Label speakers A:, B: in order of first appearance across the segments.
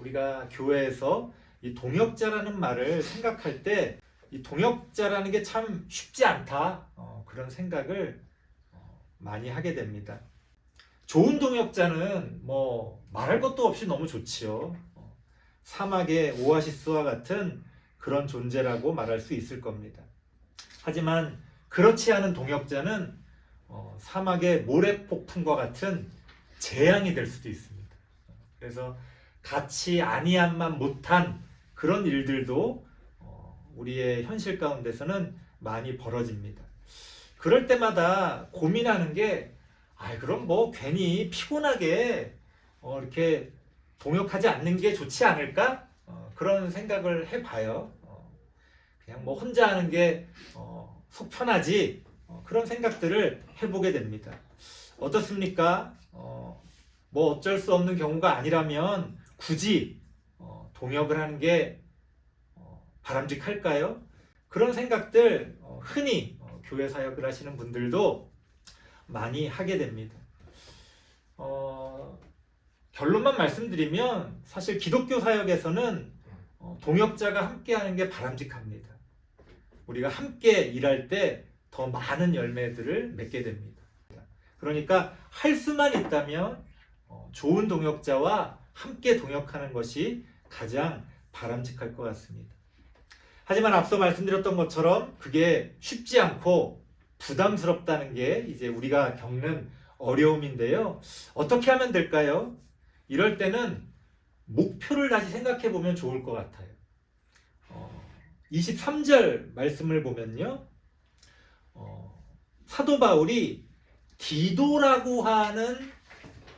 A: 우리가 교회에서 이 동역자라는 말을 생각할 때 이 동역자라는 게 참 쉽지 않다, 그런 생각을 많이 하게 됩니다. 좋은 동역자는 뭐 말할 것도 없이 너무 좋지요. 사막의 오아시스와 같은 그런 존재라고 말할 수 있을 겁니다. 하지만 그렇지 않은 동역자는 사막의 모래폭풍과 같은 재앙이 될 수도 있습니다. 그래서 같이 아니함만 못한 그런 일들도 우리의 현실 가운데서는 많이 벌어집니다. 그럴 때마다 고민하는 게 그럼 뭐 괜히 피곤하게 이렇게 동역하지 않는 게 좋지 않을까? 그런 생각을 해봐요. 그냥 뭐 혼자 하는 게 속 편하지, 그런 생각들을 해보게 됩니다. 어떻습니까? 뭐 어쩔 수 없는 경우가 아니라면 굳이 동역을 하는 게 바람직할까요? 그런 생각들 흔히 교회 사역을 하시는 분들도 많이 하게 됩니다. 결론만 말씀드리면 사실 기독교 사역에서는 동역자가 함께하는 게 바람직합니다. 우리가 함께 일할 때 더 많은 열매들을 맺게 됩니다. 그러니까 할 수만 있다면 좋은 동역자와 함께 동역하는 것이 가장 바람직할 것 같습니다. 하지만 앞서 말씀드렸던 것처럼 그게 쉽지 않고 부담스럽다는 게 이제 우리가 겪는 어려움인데요. 어떻게 하면 될까요? 이럴 때는 목표를 다시 생각해 보면 좋을 것 같아요. 23절 말씀을 보면요. 사도 바울이 디도라고 하는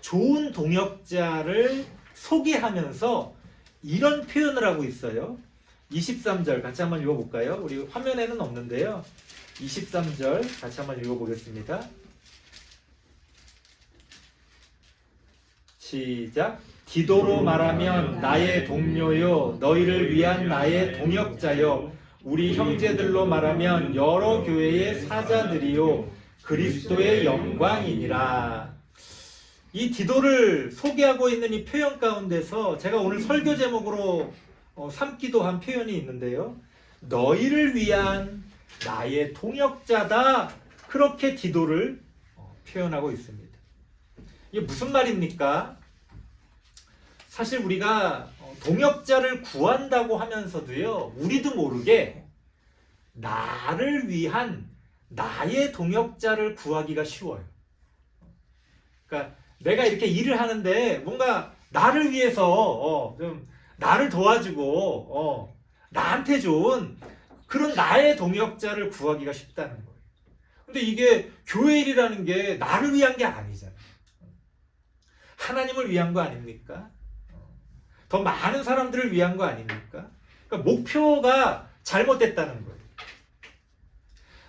A: 좋은 동역자를 소개하면서 이런 표현을 하고 있어요. 23절 같이 한번 읽어볼까요? 우리 화면에는 없는데요. 23절 같이 한번 읽어보겠습니다. 시작. 디도로 말하면 나의 동료요, 너희를 위한 나의 동역자요, 우리 형제들로 말하면 여러 교회의 사자들이요, 그리스도의 영광이니라. 이 디도를 소개하고 있는 이 표현 가운데서 제가 오늘 설교 제목으로 삼기도 한 표현이 있는데요. 너희를 위한 나의 동역자다. 그렇게 디도를 표현하고 있습니다. 이게 무슨 말입니까? 사실 우리가 동역자를 구한다고 하면서도요, 우리도 모르게 나를 위한 나의 동역자를 구하기가 쉬워요. 그러니까 내가 이렇게 일을 하는데 뭔가 나를 위해서 좀 나를 도와주고 나한테 좋은 그런 나의 동역자를 구하기가 쉽다는 거예요. 근데 이게 교회 일이라는 게 나를 위한 게 아니잖아요. 하나님을 위한 거 아닙니까? 더 많은 사람들을 위한 거 아닙니까? 그러니까 목표가 잘못됐다는 거예요.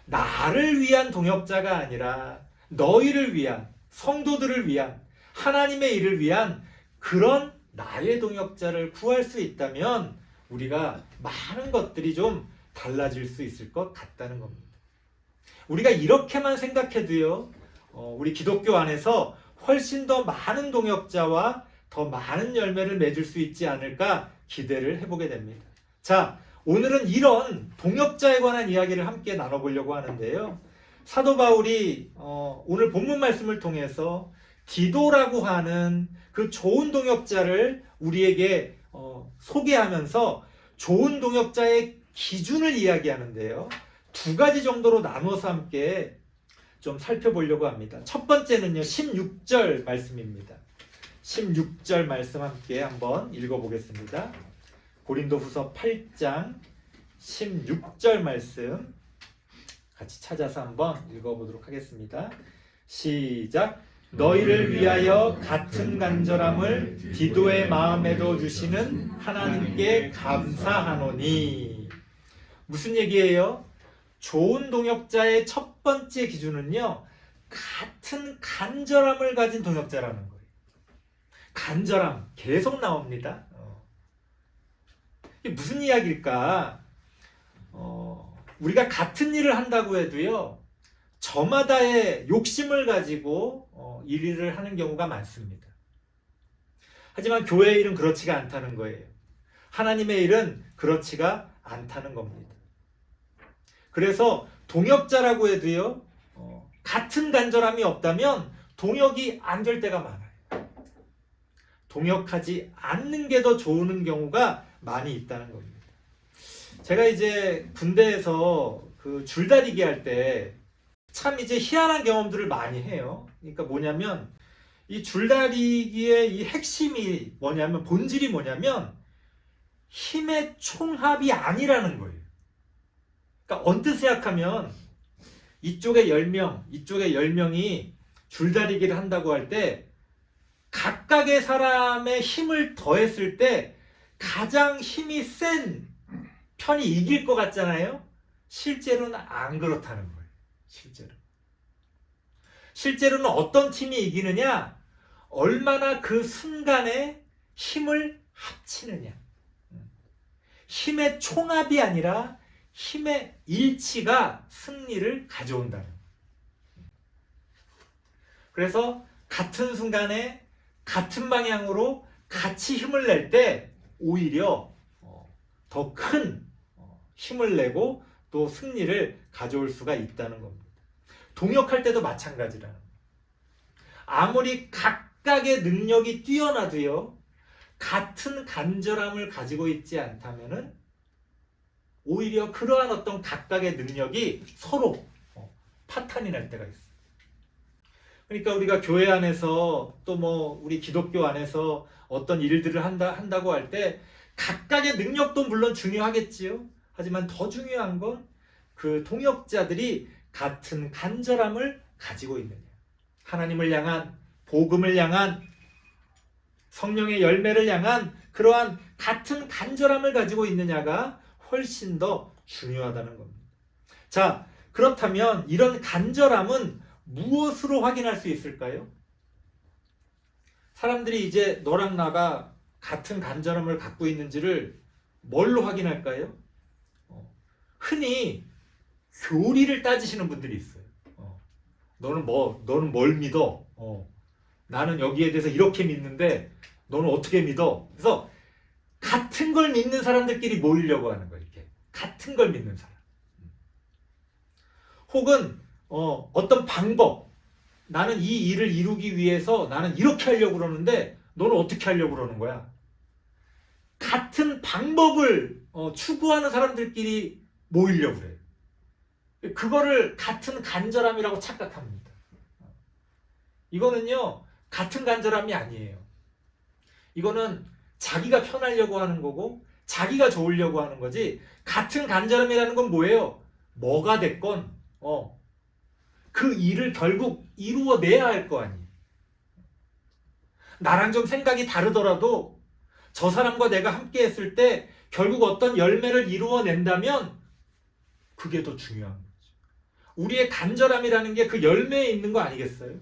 A: 나를 위한 동역자가 아니라 너희를 위한, 성도들을 위한, 하나님의 일을 위한 그런 나의 동역자를 구할 수 있다면 우리가 많은 것들이 좀 달라질 수 있을 것 같다는 겁니다. 우리가 이렇게만 생각해도요, 우리 기독교 안에서 훨씬 더 많은 동역자와 더 많은 열매를 맺을 수 있지 않을까 기대를 해보게 됩니다. 자, 오늘은 이런 동역자에 관한 이야기를 함께 나눠보려고 하는데요. 사도 바울이 오늘 본문 말씀을 통해서 디도라고 하는 그 좋은 동역자를 우리에게 소개하면서 좋은 동역자의 기준을 이야기하는데요. 두 가지 정도로 나눠서 함께 좀 살펴보려고 합니다. 첫 번째는요, 16절 말씀입니다. 16절 말씀 함께 한번 읽어보겠습니다. 고린도후서 8장 16절 말씀 같이 찾아서 한번 읽어보도록 하겠습니다. 시작. 너희를 위하여 같은 간절함을 디도의 마음에도 주시는 하나님께 감사하노니. 무슨 얘기예요? 좋은 동역자의 첫 번째 기준은요, 같은 간절함을 가진 동역자라는 거예요. 간절함 계속 나옵니다. 이게 무슨 이야기일까? 우리가 같은 일을 한다고 해도요, 저마다의 욕심을 가지고 이 일을 하는 경우가 많습니다. 하지만 교회의 일은 그렇지가 않다는 거예요. 하나님의 일은 그렇지가 않다는 겁니다. 그래서 동역자라고 해도요, 같은 간절함이 없다면 동역이 안 될 때가 많아요. 동역하지 않는 게 더 좋은 경우가 많이 있다는 겁니다. 제가 이제 군대에서 그 줄다리기 할 때 참 이제 희한한 경험들을 많이 해요. 그러니까 뭐냐면 이 줄다리기의 이 핵심이 뭐냐면, 본질이 뭐냐면 힘의 총합이 아니라는 거예요. 그러니까 언뜻 생각하면 이쪽에 10명, 이쪽에 10명이 줄다리기를 한다고 할 때 각각의 사람의 힘을 더했을 때 가장 힘이 센 편이 이길 것 같잖아요. 실제로는 안 그렇다는 거예요. 실제로는 어떤 팀이 이기느냐? 얼마나 그 순간에 힘을 합치느냐. 힘의 총합이 아니라 힘의 일치가 승리를 가져온다는 거예요. 그래서 같은 순간에 같은 방향으로 같이 힘을 낼 때 오히려 더 큰 힘을 내고 또 승리를 가져올 수가 있다는 겁니다. 동역할 때도 마찬가지라는 거예요. 아무리 각각의 능력이 뛰어나도요, 같은 간절함을 가지고 있지 않다면은 오히려 그러한 어떤 각각의 능력이 서로 파탄이 날 때가 있어요. 그러니까 우리가 교회 안에서 또 뭐 우리 기독교 안에서 어떤 일들을 한다고 할 때 각각의 능력도 물론 중요하겠지요. 하지만 더 중요한 건 그 동역자들이 같은 간절함을 가지고 있느냐. 하나님을 향한, 복음을 향한, 성령의 열매를 향한 그러한 같은 간절함을 가지고 있느냐가 훨씬 더 중요하다는 겁니다. 자, 그렇다면 이런 간절함은 무엇으로 확인할 수 있을까요? 사람들이 이제 너랑 나가 같은 간절함을 갖고 있는지를 뭘로 확인할까요? 흔히 교리를 따지시는 분들이 있어요. 너는 뭘 믿어? 나는 여기에 대해서 이렇게 믿는데 너는 어떻게 믿어? 그래서 같은 걸 믿는 사람들끼리 모이려고 하는 거예요. 이렇게 같은 걸 믿는 사람. 혹은 어떤 방법, 나는 이 일을 이루기 위해서 나는 이렇게 하려고 그러는데 너는 어떻게 하려고 그러는 거야? 같은 방법을 추구하는 사람들끼리 모이려고 그래요. 그거를 같은 간절함이라고 착각합니다. 이거는요, 같은 간절함이 아니에요. 이거는 자기가 편하려고 하는 거고 자기가 좋으려고 하는 거지, 같은 간절함이라는 건 뭐예요? 뭐가 됐건 그 일을 결국 이루어내야 할 거 아니에요. 나랑 좀 생각이 다르더라도 저 사람과 내가 함께 했을 때 결국 어떤 열매를 이루어낸다면 그게 더 중요한 거죠. 우리의 간절함이라는 게 그 열매에 있는 거 아니겠어요?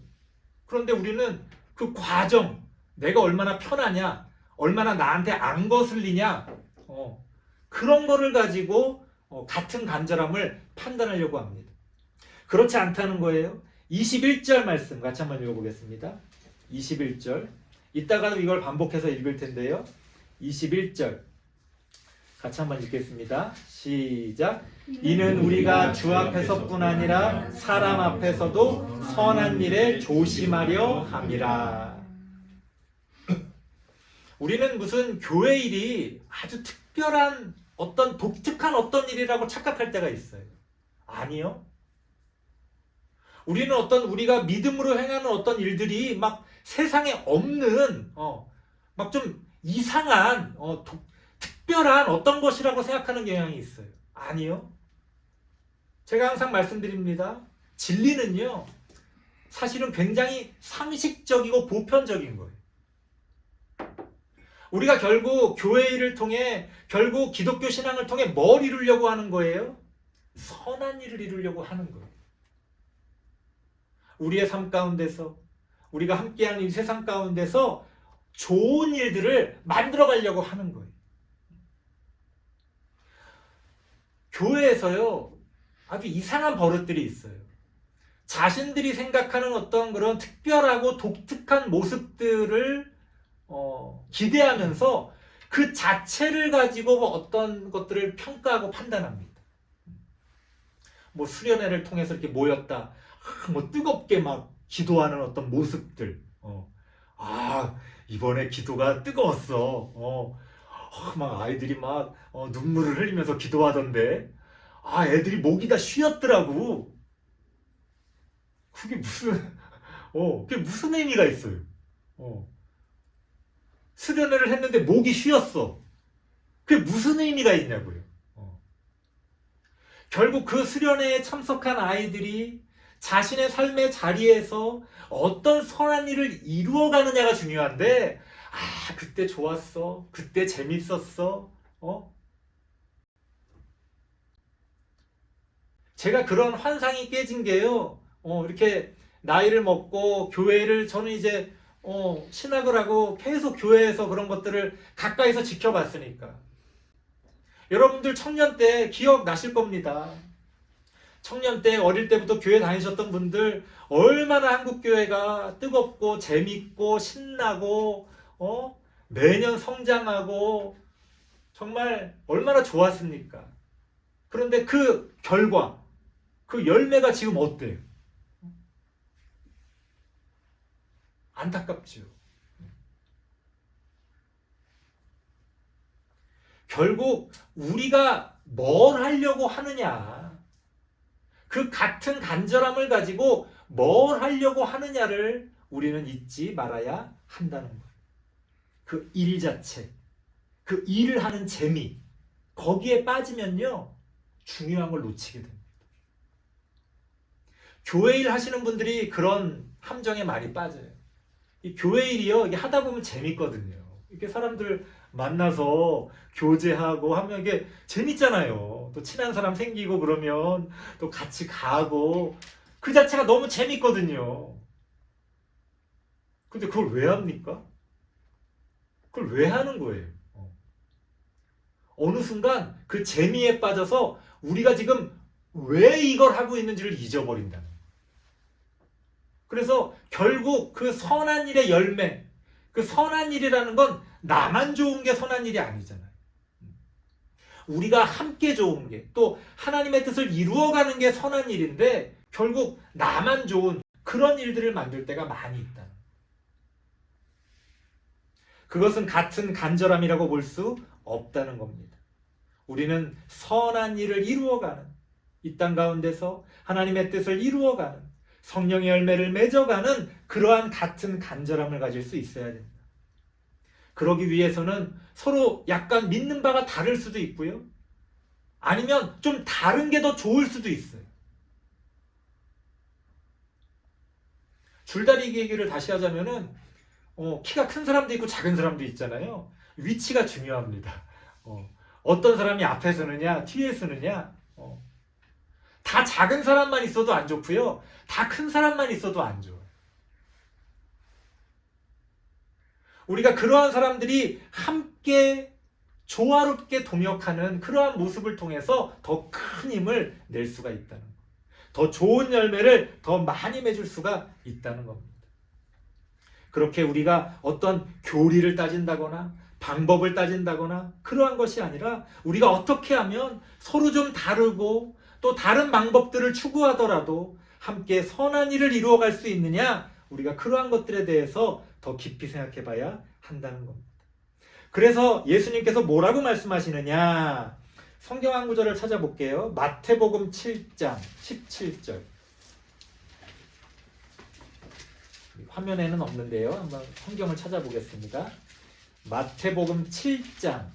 A: 그런데 우리는 그 과정, 내가 얼마나 편하냐, 얼마나 나한테 안 거슬리냐, 그런 거를 가지고 같은 간절함을 판단하려고 합니다. 그렇지 않다는 거예요. 21절 말씀 같이 한번 읽어보겠습니다. 21절. 이따가도 이걸 반복해서 읽을 텐데요. 21절 같이 한번 읽겠습니다. 시작. 이는 우리가 주 앞에서뿐 아니라 사람 앞에서도 선한 일에 조심하려 함이라. 우리는 무슨 교회 일이 아주 특별한 어떤 독특한 어떤 일이라고 착각할 때가 있어요. 아니요. 우리는 우리가 믿음으로 행하는 어떤 일들이 막 세상에 없는 막 좀 이상한 특별한 어떤 것이라고 생각하는 경향이 있어요. 아니요. 제가 항상 말씀드립니다. 진리는요, 사실은 굉장히 상식적이고 보편적인 거예요. 우리가 결국 교회 일을 통해, 결국 기독교 신앙을 통해 뭘 이루려고 하는 거예요? 선한 일을 이루려고 하는 거예요. 우리의 삶 가운데서, 우리가 함께하는 이 세상 가운데서 좋은 일들을 만들어 가려고 하는 거예요. 교회에서요, 아주 이상한 버릇들이 있어요. 자신들이 생각하는 어떤 그런 특별하고 독특한 모습들을 기대하면서 그 자체를 가지고 어떤 것들을 평가하고 판단합니다. 뭐 수련회를 통해서 이렇게 모였다. 뭐 뜨겁게 막 기도하는 어떤 모습들. 이번에 기도가 뜨거웠어. 막 아이들이 막 눈물을 흘리면서 기도하던데. 애들이 목이 다 쉬었더라고. 그게 무슨 의미가 있어요? 수련회를 했는데 목이 쉬었어. 그게 무슨 의미가 있냐고요. 결국 그 수련회에 참석한 아이들이 자신의 삶의 자리에서 어떤 선한 일을 이루어가느냐가 중요한데, 그때 좋았어. 그때 재밌었어. 제가 그런 환상이 깨진 게요. 이렇게 나이를 먹고 교회를 저는 이제 신학을 하고 계속 교회에서 그런 것들을 가까이서 지켜봤으니까. 여러분들 청년 때 기억나실 겁니다. 청년 때 어릴 때부터 교회 다니셨던 분들 얼마나 한국 교회가 뜨겁고 재밌고 신나고 매년 성장하고 정말 얼마나 좋았습니까? 그런데 그 결과, 그 열매가 지금 어때요? 안타깝죠. 결국 우리가 뭘 하려고 하느냐, 그 같은 간절함을 가지고 뭘 하려고 하느냐를 우리는 잊지 말아야 한다는 거예요. 그 일 자체, 그 일을 하는 재미, 거기에 빠지면요 중요한 걸 놓치게 됩니다. 교회 일 하시는 분들이 그런 함정에 많이 빠져요. 이 교회 일이요, 이게 하다 보면 재밌거든요. 이렇게 사람들 만나서 교제하고 하면 이게 재밌잖아요. 또 친한 사람 생기고 그러면 또 같이 가고 그 자체가 너무 재밌거든요. 근데 그걸 왜 합니까? 그걸 왜 하는 거예요? 어느 순간 그 재미에 빠져서 우리가 지금 왜 이걸 하고 있는지를 잊어버린다는 거예요. 그래서 결국 그 선한 일의 열매, 그 선한 일이라는 건 나만 좋은 게 선한 일이 아니잖아요. 우리가 함께 좋은 게, 또 하나님의 뜻을 이루어가는 게 선한 일인데 결국 나만 좋은 그런 일들을 만들 때가 많이 있다. 그것은 같은 간절함이라고 볼 수 없다는 겁니다. 우리는 선한 일을 이루어가는, 이 땅 가운데서 하나님의 뜻을 이루어가는, 성령의 열매를 맺어가는 그러한 같은 간절함을 가질 수 있어야 됩니다. 그러기 위해서는 서로 약간 믿는 바가 다를 수도 있고요. 아니면 좀 다른 게 더 좋을 수도 있어요. 줄다리기 얘기를 다시 하자면은 키가 큰 사람도 있고 작은 사람도 있잖아요. 위치가 중요합니다. 어떤 사람이 앞에 서느냐 뒤에 서느냐, 다 작은 사람만 있어도 안 좋고요. 다 큰 사람만 있어도 안 좋아요. 우리가 그러한 사람들이 함께 조화롭게 동역하는 그러한 모습을 통해서 더 큰 힘을 낼 수가 있다는 거예요. 더 좋은 열매를 더 많이 맺을 수가 있다는 겁니다. 그렇게 우리가 어떤 교리를 따진다거나 방법을 따진다거나 그러한 것이 아니라 우리가 어떻게 하면 서로 좀 다르고 또 다른 방법들을 추구하더라도 함께 선한 일을 이루어갈 수 있느냐, 우리가 그러한 것들에 대해서 더 깊이 생각해 봐야 한다는 겁니다. 그래서 예수님께서 뭐라고 말씀하시느냐, 성경 한 구절을 찾아볼게요. 마태복음 7장 17절. 화면에는 없는데요. 한번 성경을 찾아보겠습니다. 마태복음 7장.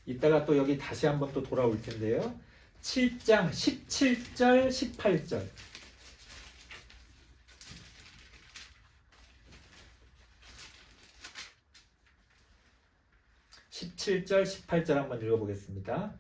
A: 이따가 또 여기 다시 한번 또 돌아올 텐데요. 7장 17절 18절. 17절 18절 한번 읽어보겠습니다.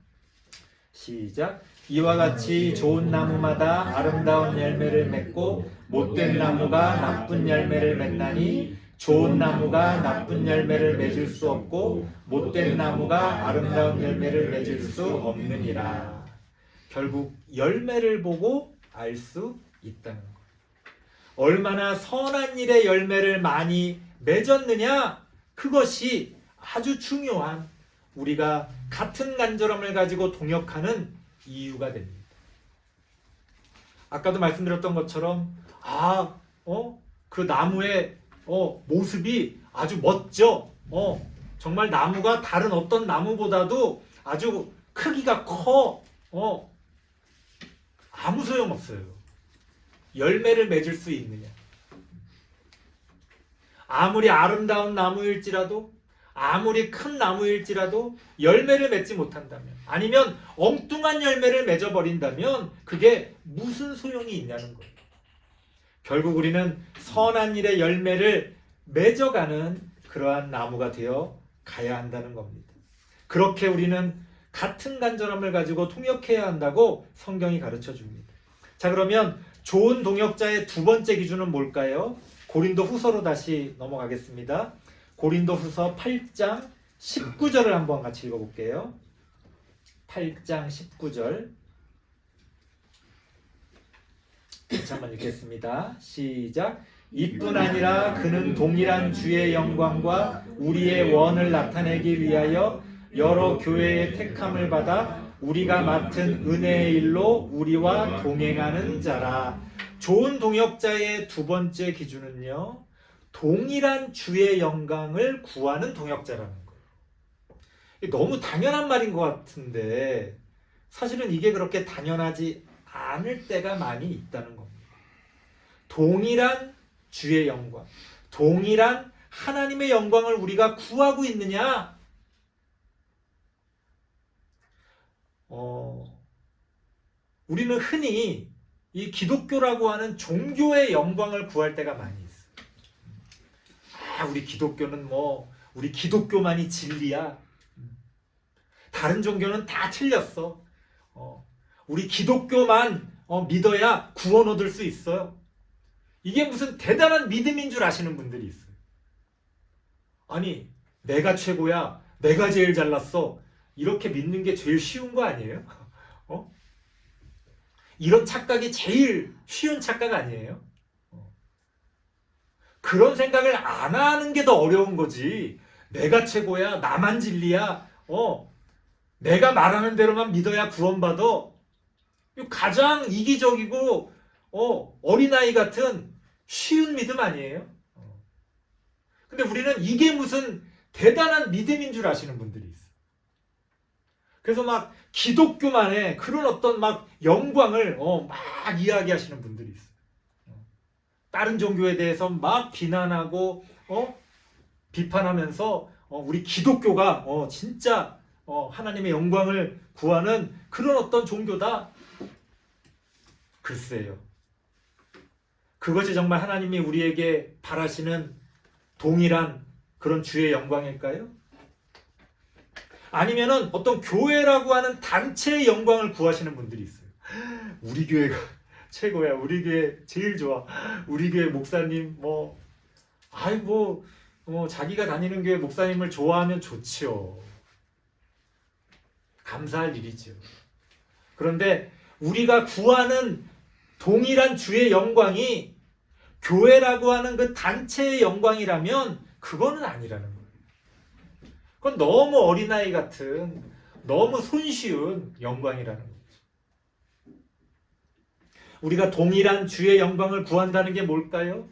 A: 시작. 이와 같이 좋은 나무마다 아름다운 열매를 맺고 못된 나무가 나쁜 열매를 맺나니 좋은 나무가 나쁜 열매를 맺을 수 없고 못된 나무가 아름다운 열매를 맺을 수 없느니라. 결국 열매를 보고 알 수 있다는 거예요. 얼마나 선한 일의 열매를 많이 맺었느냐? 그것이 아주 중요한 우리가 같은 간절함을 가지고 동역하는 이유가 됩니다. 아까도 말씀드렸던 것처럼 그 나무의 모습이 아주 멋져. 정말 나무가 다른 어떤 나무보다도 아주 크기가 커. 아무 소용없어요. 열매를 맺을 수 있느냐. 아무리 아름다운 나무일지라도, 아무리 큰 나무일지라도 열매를 맺지 못한다면, 아니면 엉뚱한 열매를 맺어버린다면 그게 무슨 소용이 있냐는 거예요. 결국 우리는 선한 일의 열매를 맺어가는 그러한 나무가 되어 가야 한다는 겁니다. 그렇게 우리는 같은 간절함을 가지고 통역해야 한다고 성경이 가르쳐 줍니다. 자, 그러면 좋은 동역자의 두 번째 기준은 뭘까요? 고린도 후서로 다시 넘어가겠습니다. 고린도 후서 8장 19절을 한번 같이 읽어볼게요. 8장 19절. 다시 한번 읽겠습니다. 시작. 이뿐 아니라 그는 동일한 주의 영광과 우리의 원을 나타내기 위하여 여러 교회의 택함을 받아 우리가 맡은 은혜의 일로 우리와 동행하는 자라. 좋은 동역자의 두 번째 기준은요, 동일한 주의 영광을 구하는 동역자라는 거예요. 너무 당연한 말인 것 같은데 사실은 이게 그렇게 당연하지 않을 때가 많이 있다는 겁니다. 동일한 주의 영광, 동일한 하나님의 영광을 우리가 구하고 있느냐? 우리는 흔히 이 기독교라고 하는 종교의 영광을 구할 때가 많이 있어요. 우리 기독교는 우리 기독교만이 진리야. 다른 종교는 다 틀렸어. 우리 기독교만 믿어야 구원 얻을 수 있어요. 이게 무슨 대단한 믿음인 줄 아시는 분들이 있어요. 아니, 내가 최고야, 내가 제일 잘났어, 이렇게 믿는 게 제일 쉬운 거 아니에요? 이런 착각이 제일 쉬운 착각 아니에요? 그런 생각을 안 하는 게 더 어려운 거지. 내가 최고야, 나만 진리야, 내가 말하는 대로만 믿어야 구원받아. 가장 이기적이고 어린아이 같은 쉬운 믿음 아니에요? 근데 우리는 이게 무슨 대단한 믿음인 줄 아시는 분들이 있어요. 그래서 막 기독교만의 그런 어떤 막 영광을 막 이야기하시는 분들이 있어요. 다른 종교에 대해서 막 비난하고 비판하면서 우리 기독교가 진짜 하나님의 영광을 구하는 그런 어떤 종교다. 글쎄요. 그것이 정말 하나님이 우리에게 바라시는 동일한 그런 주의 영광일까요? 아니면은 어떤 교회라고 하는 단체의 영광을 구하시는 분들이 있어요. 우리 교회가 최고야. 우리 교회 제일 좋아. 우리 교회 목사님 자기가 다니는 교회 목사님을 좋아하면 좋지요. 감사할 일이죠. 그런데 우리가 구하는 동일한 주의 영광이 교회라고 하는 그 단체의 영광이라면 그거는 아니라는 거예요. 그건 너무 어린아이 같은, 너무 손쉬운 영광이라는 거죠. 우리가 동일한 주의 영광을 구한다는 게 뭘까요?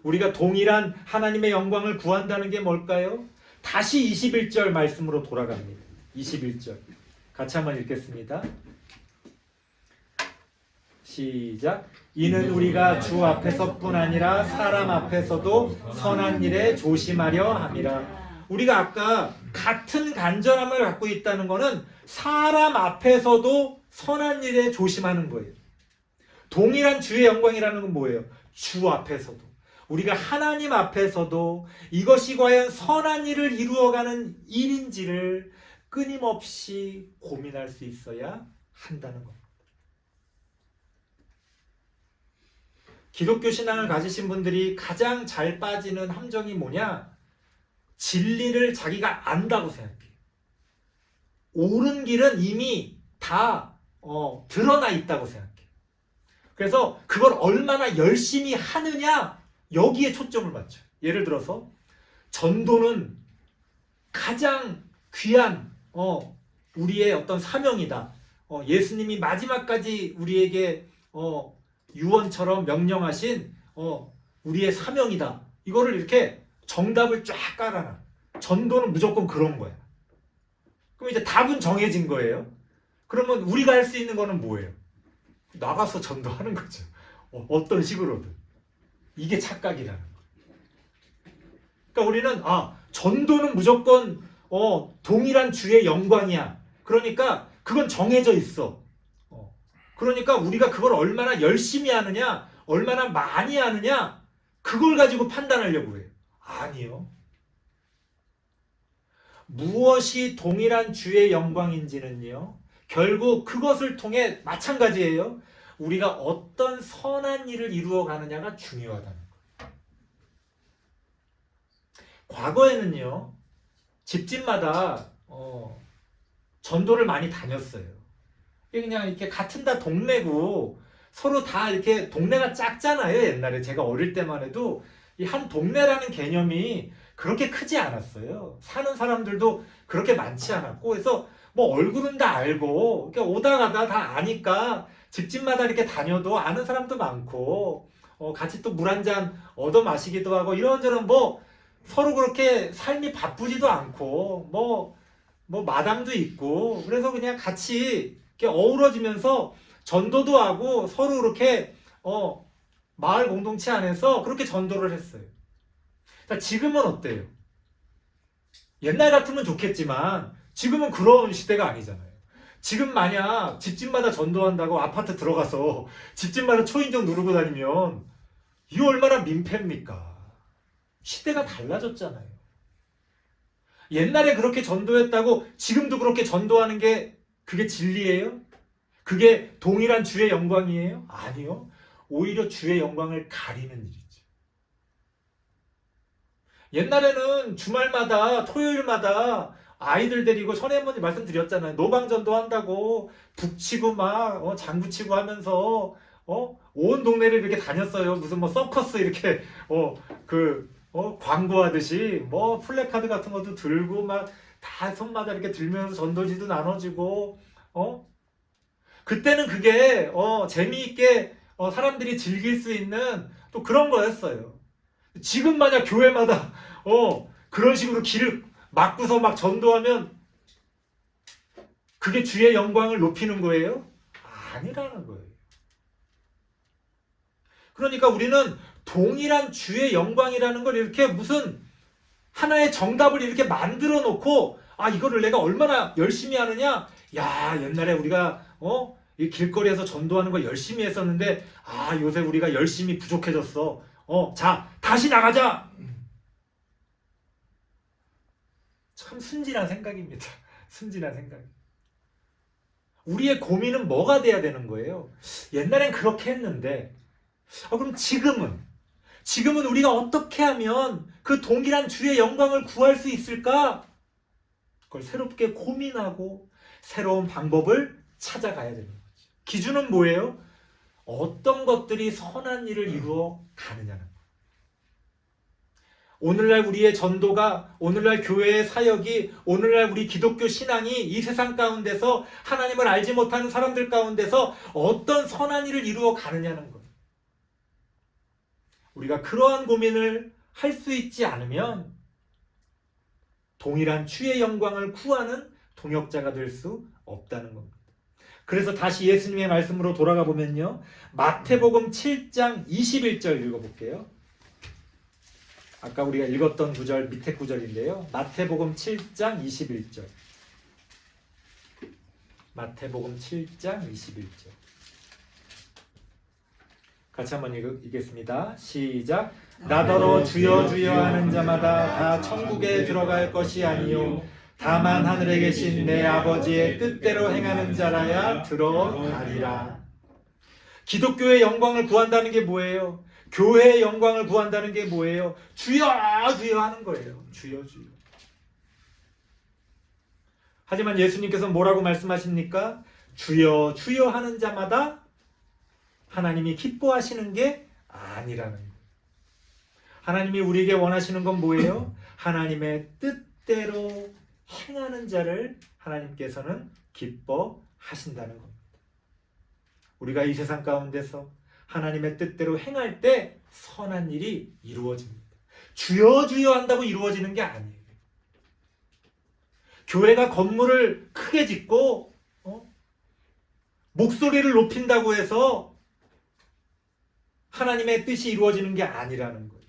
A: 우리가 동일한 하나님의 영광을 구한다는 게 뭘까요? 다시 21절 말씀으로 돌아갑니다. 21절 같이 한번 읽겠습니다. 시작. 이는 우리가 주 앞에서뿐 아니라 사람 앞에서도 선한 일에 조심하려 함이라. 우리가 아까 같은 간절함을 갖고 있다는 것은 사람 앞에서도 선한 일에 조심하는 거예요. 동일한 주의 영광이라는 건 뭐예요? 주 앞에서도, 우리가 하나님 앞에서도 이것이 과연 선한 일을 이루어가는 일인지를 끊임없이 고민할 수 있어야 한다는 겁니다. 기독교 신앙을 가지신 분들이 가장 잘 빠지는 함정이 뭐냐? 진리를 자기가 안다고 생각해요. 옳은 길은 이미 다 드러나 있다고 생각해요. 그래서 그걸 얼마나 열심히 하느냐, 여기에 초점을 맞춰요. 예를 들어서 전도는 가장 귀한 우리의 어떤 사명이다. 예수님이 마지막까지 우리에게 유언처럼 명령하신 우리의 사명이다. 이거를 이렇게 정답을 쫙 깔아놔. 전도는 무조건 그런 거야. 그럼 이제 답은 정해진 거예요. 그러면 우리가 할 수 있는 거는 뭐예요? 나가서 전도하는 거죠. 어떤 식으로든. 이게 착각이라는 거예요. 그러니까 우리는 전도는 무조건 동일한 주의 영광이야. 그러니까 그건 정해져 있어. 그러니까 우리가 그걸 얼마나 열심히 하느냐, 얼마나 많이 하느냐, 그걸 가지고 판단하려고 해요. 아니요. 무엇이 동일한 주의 영광인지는요, 결국 그것을 통해 마찬가지예요. 우리가 어떤 선한 일을 이루어 가느냐가 중요하다는 거예요. 과거에는요, 집집마다 전도를 많이 다녔어요. 그냥 이렇게 같은 다 동네고 서로 다 이렇게 동네가 작잖아요. 옛날에 제가 어릴 때만 해도 이 한 동네라는 개념이 그렇게 크지 않았어요. 사는 사람들도 그렇게 많지 않았고, 그래서 뭐 얼굴은 다 알고 이렇게 오다 가다 다 아니까 집집마다 이렇게 다녀도 아는 사람도 많고, 같이 또 물 한 잔 얻어 마시기도 하고, 이런저런 뭐 서로 그렇게 삶이 바쁘지도 않고 뭐 마당도 있고, 그래서 그냥 같이 이렇게 어우러지면서 전도도 하고 서로 이렇게 마을 공동체 안에서 그렇게 전도를 했어요. 자, 지금은 어때요? 옛날 같으면 좋겠지만 지금은 그런 시대가 아니잖아요. 지금 만약 집집마다 전도한다고 아파트 들어가서 집집마다 초인종 누르고 다니면 이거 얼마나 민폐입니까? 시대가 달라졌잖아요. 옛날에 그렇게 전도했다고 지금도 그렇게 전도하는 게 그게 진리예요? 그게 동일한 주의 영광이에요? 아니요. 오히려 주의 영광을 가리는 일이죠. 옛날에는 주말마다 토요일마다 아이들 데리고 전에 한번 말씀드렸잖아요. 노방전도 한다고 북치고 막 장구치고 하면서 온 동네를 이렇게 다녔어요. 무슨 뭐 서커스 이렇게 광고하듯이 뭐 플래카드 같은 것도 들고 막 다 손마다 이렇게 들면서 전도지도 나눠지고 그때는 그게 재미있게 사람들이 즐길 수 있는 또 그런 거였어요. 지금 만약 교회마다 그런 식으로 길을 막고서 막 전도하면 그게 주의 영광을 높이는 거예요? 아니라는 거예요. 그러니까 우리는 동일한 주의 영광이라는 걸 이렇게 무슨 하나의 정답을 이렇게 만들어 놓고 이거를 내가 얼마나 열심히 하느냐? 야, 옛날에 우리가 이 길거리에서 전도하는 거 열심히 했었는데 요새 우리가 열심히 부족해졌어. 자, 다시 나가자. 참 순진한 생각입니다. 순진한 생각. 우리의 고민은 뭐가 돼야 되는 거예요? 옛날엔 그렇게 했는데 그럼 지금은 우리가 어떻게 하면 그 동일한 주의 영광을 구할 수 있을까? 그걸 새롭게 고민하고 새로운 방법을 찾아가야 되는 거죠. 기준은 뭐예요? 어떤 것들이 선한 일을 이루어 가느냐는 거예요. 오늘날 우리의 전도가, 오늘날 교회의 사역이, 오늘날 우리 기독교 신앙이 이 세상 가운데서 하나님을 알지 못하는 사람들 가운데서 어떤 선한 일을 이루어 가느냐는 거예요. 우리가 그러한 고민을 할 수 있지 않으면 동일한 주의 영광을 구하는 동역자가 될 수 없다는 겁니다. 그래서 다시 예수님의 말씀으로 돌아가 보면요. 마태복음 7장 21절 읽어볼게요. 아까 우리가 읽었던 구절 밑에 구절인데요. 마태복음 7장 21절. 마태복음 7장 21절. 같이 한번 읽겠습니다. 시작. 나더러 주여 주여 하는 자마다 다 천국에 들어갈 것이 아니요 다만 하늘에 계신 내 아버지의 뜻대로 행하는 자라야 들어가리라. 기독교의 영광을 구한다는 게 뭐예요? 교회의 영광을 구한다는 게 뭐예요? 주여 주여 하는 거예요. 주여 주여. 하지만 예수님께서 뭐라고 말씀하십니까? 주여 주여 하는 자마다 하나님이 기뻐하시는 게 아니라는 거예요. 하나님이 우리에게 원하시는 건 뭐예요? 하나님의 뜻대로 행하는 자를 하나님께서는 기뻐하신다는 겁니다. 우리가 이 세상 가운데서 하나님의 뜻대로 행할 때 선한 일이 이루어집니다. 주여 주여 한다고 이루어지는 게 아니에요. 교회가 건물을 크게 짓고 목소리를 높인다고 해서 하나님의 뜻이 이루어지는 게 아니라는 거예요.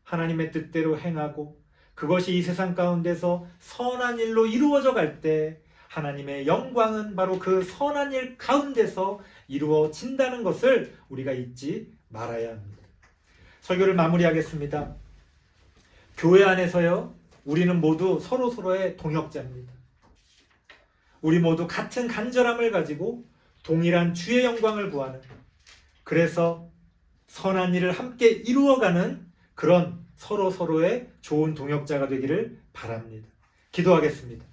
A: 하나님의 뜻대로 행하고 그것이 이 세상 가운데서 선한 일로 이루어져 갈 때 하나님의 영광은 바로 그 선한 일 가운데서 이루어진다는 것을 우리가 잊지 말아야 합니다. 설교를 마무리하겠습니다. 교회 안에서요, 우리는 모두 서로서로의 동역자입니다. 우리 모두 같은 간절함을 가지고 동일한 주의 영광을 구하는, 그래서 선한 일을 함께 이루어가는 그런 서로서로의 좋은 동역자가 되기를 바랍니다. 기도하겠습니다.